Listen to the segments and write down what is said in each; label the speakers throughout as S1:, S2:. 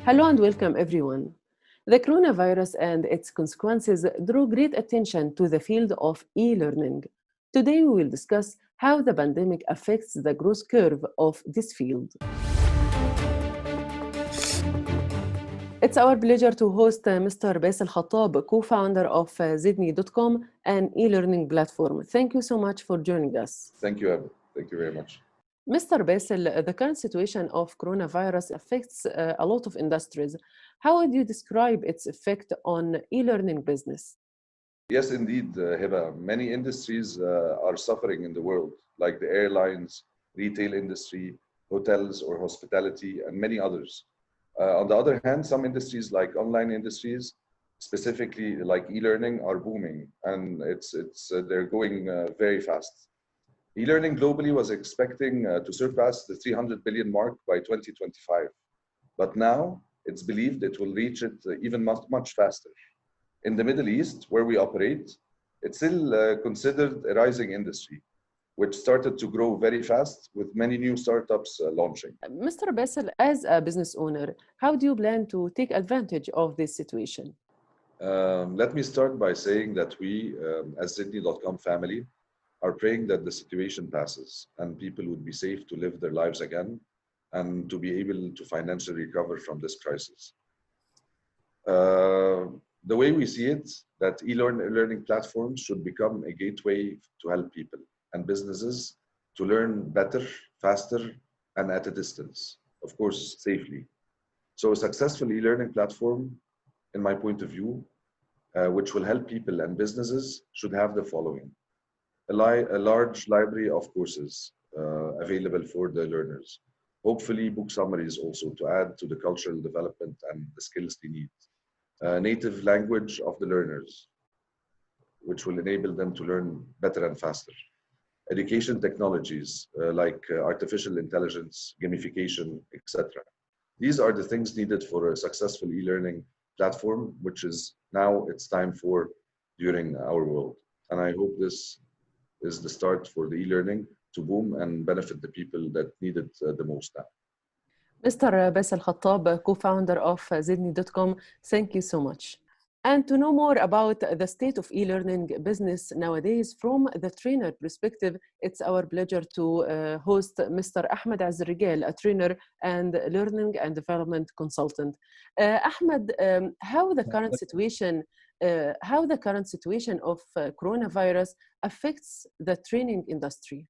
S1: Hello and welcome everyone. The coronavirus and its consequences drew great attention to the field of e-learning. Today we will discuss how the pandemic affects the growth curve of this field. It's our pleasure to host Mr. Bassel Khattab, co-founder of Zidni.com, an e-learning platform. Thank you so much for joining us.
S2: Thank you, Ahmed. Thank you very much.
S1: Mr. Bassel, the current situation of coronavirus affects a lot of industries. How would you describe its effect on e-learning business?
S2: Yes, indeed, Heba. Many industries are suffering in the world, like the airlines, retail industry, hotels or hospitality, and many others. On the other hand, some industries like online industries, specifically like e-learning, are booming, and they're going very fast. E-learning globally was expecting to surpass the 300 billion mark by 2025, but now it's believed it will reach it even much faster. In the Middle East, where we operate, it's still considered a rising industry, which started to grow very fast with many new startups launching.
S1: Mr. Bassel, as a business owner, how do you plan to take advantage of this situation?
S2: Let me start by saying that we, as Zidni.com family, are praying that the situation passes and people would be safe to live their lives again and to be able to financially recover from this crisis. The way we see it, that e-learning platforms should become a gateway to help people and businesses to learn better, faster, and at a distance, of course, safely. So a successful e-learning platform, in my point of view, which will help people and businesses, should have the following. A large library of courses available for the learners. Hopefully book summaries also to add to the cultural development and the skills they need. Native language of the learners, which will enable them to learn better and faster. Education technologies like artificial intelligence, gamification, etc. These are the things needed for a successful e-learning platform, which is now it's time for during our world. And I hope this is the start for the e-learning to boom and benefit the people that need it the most now.
S1: Mr. Bassel Khattab, co-founder of Zidni.com, thank you so much. And to know more about the state of e-learning business nowadays from the trainer perspective, it's our pleasure to host Mr. Ahmed regal, a trainer and learning and development consultant. Ahmed, how the current situation of coronavirus affects the training industry?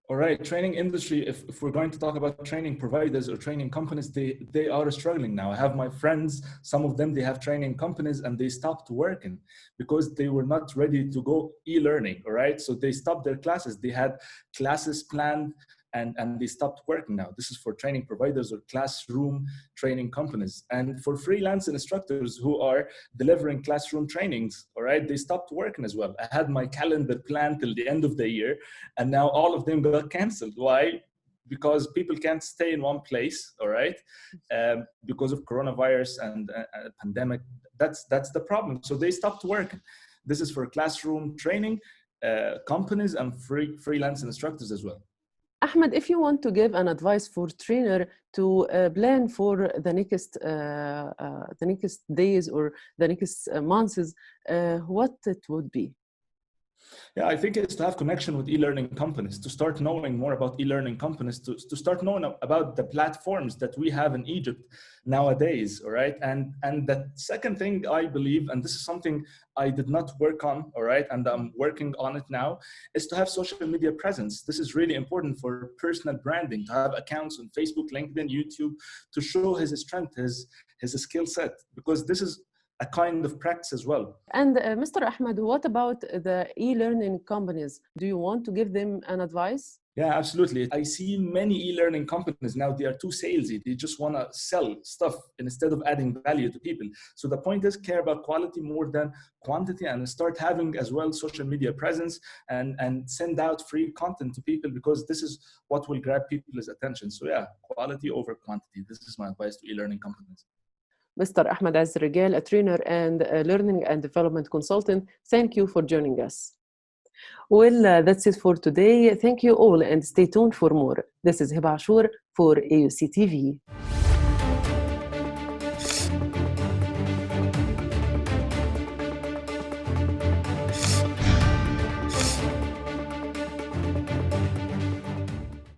S3: All right, training industry, if we're going to talk about training providers or training companies, they are struggling now. I have my friends, some of them, they have training companies and they stopped working because they were not ready to go e-learning, all right? So they stopped their classes. They had classes planned and they stopped working now. This is for training providers or classroom training companies. And for freelance instructors who are delivering classroom trainings, all right, they stopped working as well. I had my calendar planned till the end of the year, and now all of them got canceled. Why? Because people can't stay in one place, all right, because of coronavirus and pandemic. That's the problem. So they stopped working. This is for classroom training companies and freelance instructors as well.
S1: Ahmed, if you want to give an advice for trainer to plan for the next days or the next months, what it would be?
S3: Yeah, I think it's to have connection with e-learning companies, to start knowing more about e-learning companies, to start knowing about the platforms that we have in Egypt nowadays, all right? And the second thing I believe, and this is something I did not work on, all right, and I'm working on it now, is to have social media presence. This is really important for personal branding, to have accounts on Facebook, LinkedIn, YouTube, to show his strength, his skill set, because this is a kind of practice as well.
S1: And Mr. Ahmed, what about the e-learning companies? Do you want to give them an advice?
S3: Yeah, absolutely. I see many e-learning companies now, they are too salesy. They just want to sell stuff instead of adding value to people. So the point is care about quality more than quantity and start having as well social media presence and send out free content to people because this is what will grab people's attention. So yeah, quality over quantity. This is my advice to e-learning companies.
S1: Mr. Ahmed regal, a trainer and a learning and development consultant, thank you for joining us. Well, that's it for today. Thank you all and stay tuned for more. This is Heba Ashor for AUCTV.